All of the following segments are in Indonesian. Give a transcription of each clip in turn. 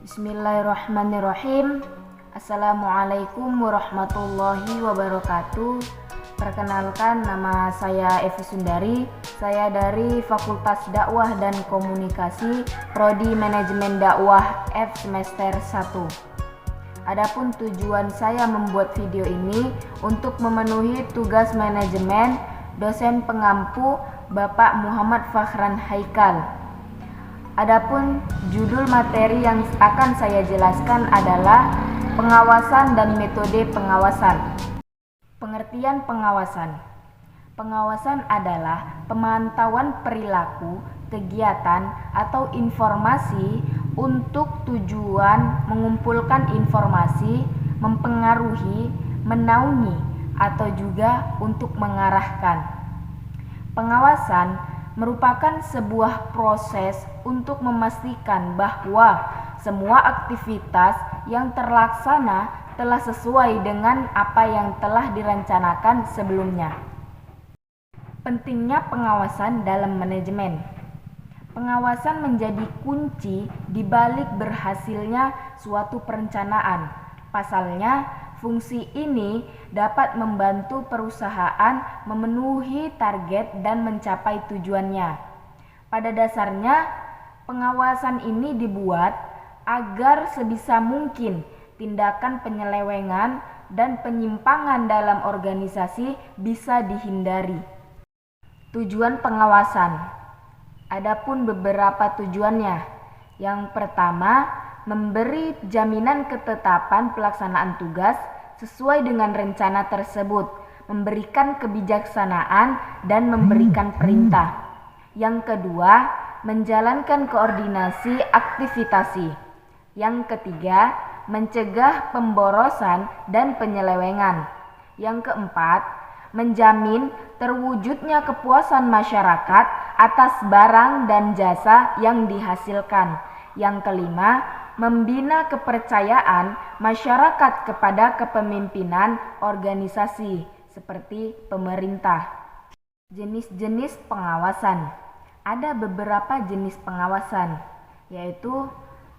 Bismillahirrahmanirrahim. Assalamualaikum warahmatullahi wabarakatuh. Perkenalkan, nama saya Evi Sundari. Saya dari Fakultas Dakwah dan Komunikasi, Prodi Manajemen Dakwah F semester 1. Adapun tujuan saya membuat video ini untuk memenuhi tugas manajemen dosen pengampu Bapak Muhammad Fakhran Haikal. Adapun judul materi yang akan saya jelaskan adalah pengawasan dan metode pengawasan. Pengertian pengawasan. Pengawasan adalah pemantauan perilaku, kegiatan, atau informasi untuk tujuan mengumpulkan informasi, mempengaruhi, menaungi, atau juga untuk mengarahkan. Pengawasan merupakan sebuah proses untuk memastikan bahwa semua aktivitas yang terlaksana telah sesuai dengan apa yang telah direncanakan sebelumnya. Pentingnya pengawasan dalam manajemen. Pengawasan menjadi kunci di balik berhasilnya suatu perencanaan. Pasalnya, fungsi ini dapat membantu perusahaan memenuhi target dan mencapai tujuannya. Pada dasarnya, pengawasan ini dibuat agar sebisa mungkin tindakan penyelewengan dan penyimpangan dalam organisasi bisa dihindari. Tujuan pengawasan. Adapun beberapa tujuannya. Yang pertama, memberi jaminan ketetapan pelaksanaan tugas sesuai dengan rencana tersebut, memberikan kebijaksanaan dan memberikan perintah. Yang kedua, menjalankan koordinasi aktivitasi. Yang ketiga, mencegah pemborosan dan penyelewengan. Yang keempat, menjamin terwujudnya kepuasan masyarakat atas barang dan jasa yang dihasilkan. Yang kelima, membina kepercayaan masyarakat kepada kepemimpinan organisasi seperti pemerintah. Jenis-jenis pengawasan. Ada beberapa jenis pengawasan, yaitu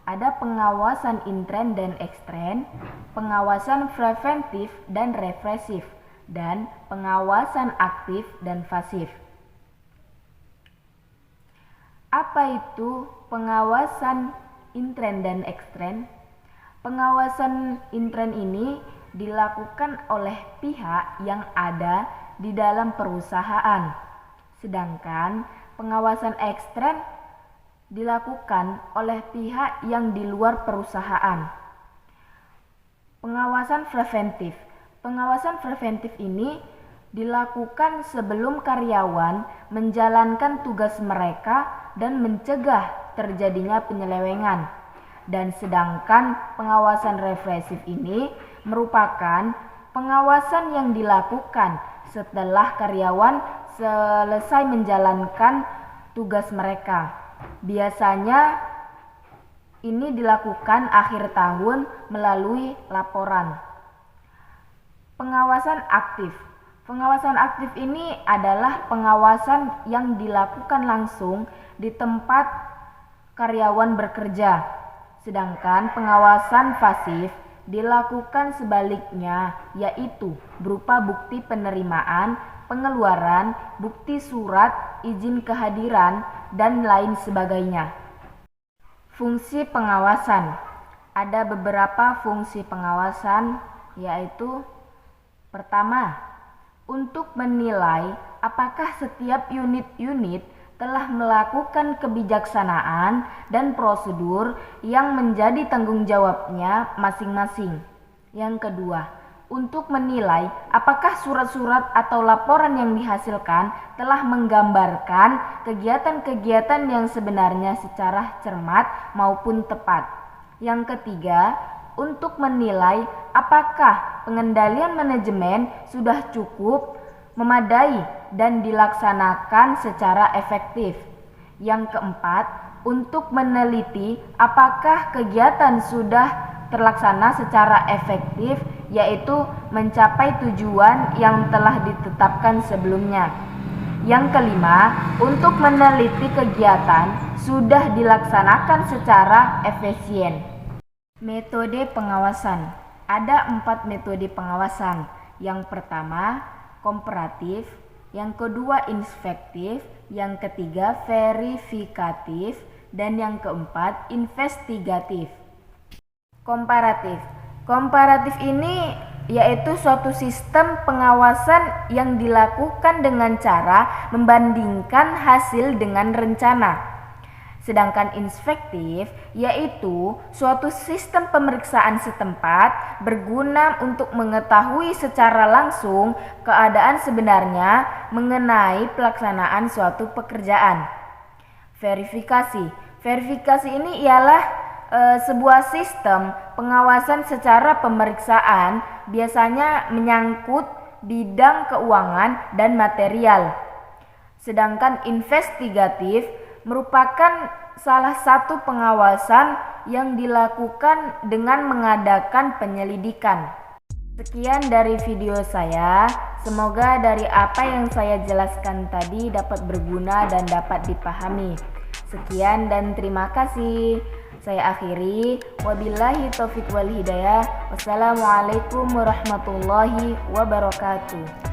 ada pengawasan intern dan ekstern, pengawasan preventif dan represif, dan pengawasan aktif dan pasif. Apa itu pengawasan intern dan ekstern? Pengawasan intern ini dilakukan oleh pihak yang ada di dalam perusahaan, sedangkan pengawasan ekstern dilakukan oleh pihak yang di luar perusahaan. Pengawasan preventif. Pengawasan preventif ini dilakukan sebelum karyawan menjalankan tugas mereka dan mencegah terjadinya penyelewengan. Dan sedangkan pengawasan represif ini merupakan pengawasan yang dilakukan setelah karyawan selesai menjalankan tugas mereka. Biasanya ini dilakukan akhir tahun melalui laporan. Pengawasan aktif. Pengawasan aktif ini adalah pengawasan yang dilakukan langsung di tempat karyawan bekerja. Sedangkan pengawasan pasif dilakukan sebaliknya, yaitu berupa bukti penerimaan, pengeluaran, bukti surat, izin kehadiran, dan lain sebagainya. Fungsi pengawasan. Ada beberapa fungsi pengawasan, yaitu pertama, untuk menilai apakah setiap unit-unit telah melakukan kebijaksanaan dan prosedur yang menjadi tanggung jawabnya masing-masing. Yang kedua, untuk menilai apakah surat-surat atau laporan yang dihasilkan telah menggambarkan kegiatan-kegiatan yang sebenarnya secara cermat maupun tepat. Yang ketiga, untuk menilai apakah pengendalian manajemen sudah cukup, memadai, dan dilaksanakan secara efektif. Yang keempat, untuk meneliti apakah kegiatan sudah terlaksana secara efektif, yaitu mencapai tujuan yang telah ditetapkan sebelumnya. Yang kelima, untuk meneliti kegiatan sudah dilaksanakan secara efisien. Metode pengawasan. Ada 4 metode pengawasan. Yang pertama, komparatif. Yang kedua, inspektif. Yang ketiga, verifikatif. Dan yang keempat, investigatif. Komparatif. Komparatif ini yaitu suatu sistem pengawasan yang dilakukan dengan cara membandingkan hasil dengan rencana. Sedangkan inspektif yaitu suatu sistem pemeriksaan setempat berguna untuk mengetahui secara langsung keadaan sebenarnya mengenai pelaksanaan suatu pekerjaan. Verifikasi. Verifikasi ini ialah sebuah sistem pengawasan secara pemeriksaan, biasanya menyangkut bidang keuangan dan material. Sedangkan investigatif merupakan salah satu pengawasan yang dilakukan dengan mengadakan penyelidikan. Sekian dari video saya. Semoga dari apa yang saya jelaskan tadi dapat berguna dan dapat dipahami. Sekian dan terima kasih. Saya akhiri. Wabillahi taufiq wal hidayah. Wassalamualaikum warahmatullahi wabarakatuh.